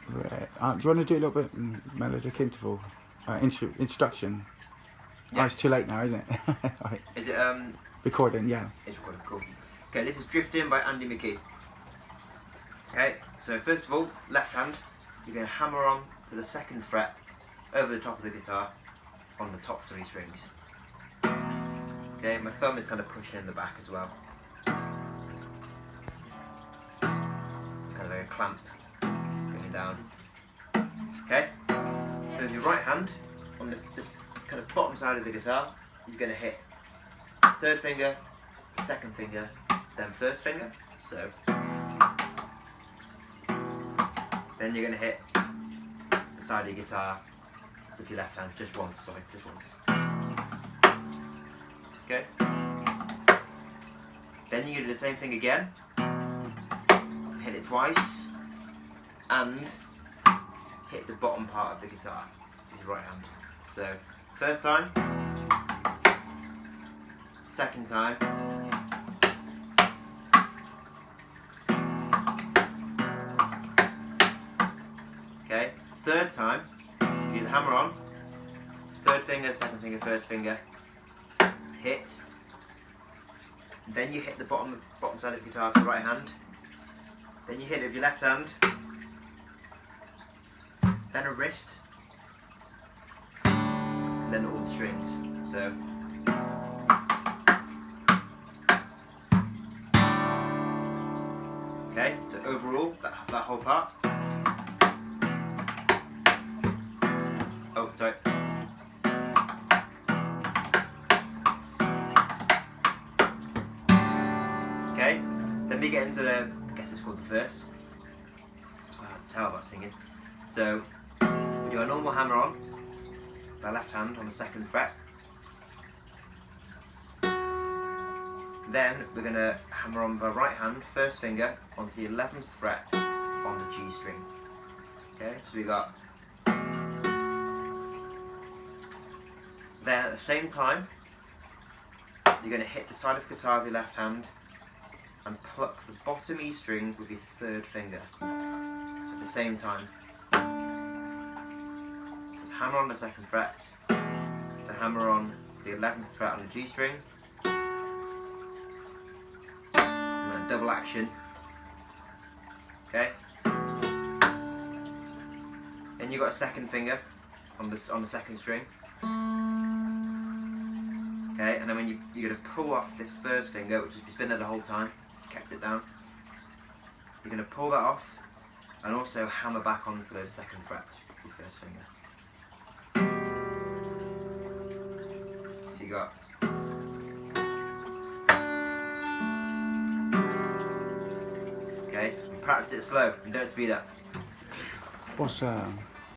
Do you want to do a little bit melodic interval? Introduction. Yeah. Oh, it's too late now, isn't it? Right. Is it Recording, yeah. It's recording, cool. Okay, this is Drifting by Andy McGee. Okay, so first of all, left hand, you're going to hammer on to the second fret over the top of the guitar on the top 3 strings. Okay, my thumb is kind of pushing in the back as well. Kind of like a clamp going down. Okay, so with your right hand on this kind of bottom side of the guitar, you're going to hit third finger, second finger, then first finger. So then you're going to hit the side of your guitar with your left hand just once. Sorry, just once. Okay. Then you're going to do the same thing again. Hit it twice, and hit the bottom part of the guitar with your right hand. So first time, second time, okay, third time, you do the hammer on, third finger, second finger, first finger, hit, then you hit the bottom side of the guitar with your right hand, then you hit it with your left hand, then a wrist, and then all the strings. So okay, so overall, that whole part. Oh, sorry. Okay, then we get into the, I guess it's called the verse. That's how I'm singing. So we do a normal hammer on, the left hand on the second fret. Then we're going to hammer on the right hand, first finger, onto the 11th fret on the G string. Okay, so we got. Then at the same time, you're going to hit the side of the guitar with your left hand and pluck the bottom E string with your third finger at the same time. So the hammer on the second fret, the hammer on the 11th fret on the G string, and then double action. Okay. Then you've got a second finger on the second string. Okay, and then when you're going to pull off this first finger, which has been there the whole time, kept it down, you're going to pull that off and also hammer back onto those second frets with your first finger. So you got okay, and practice it slow and don't speed up. What's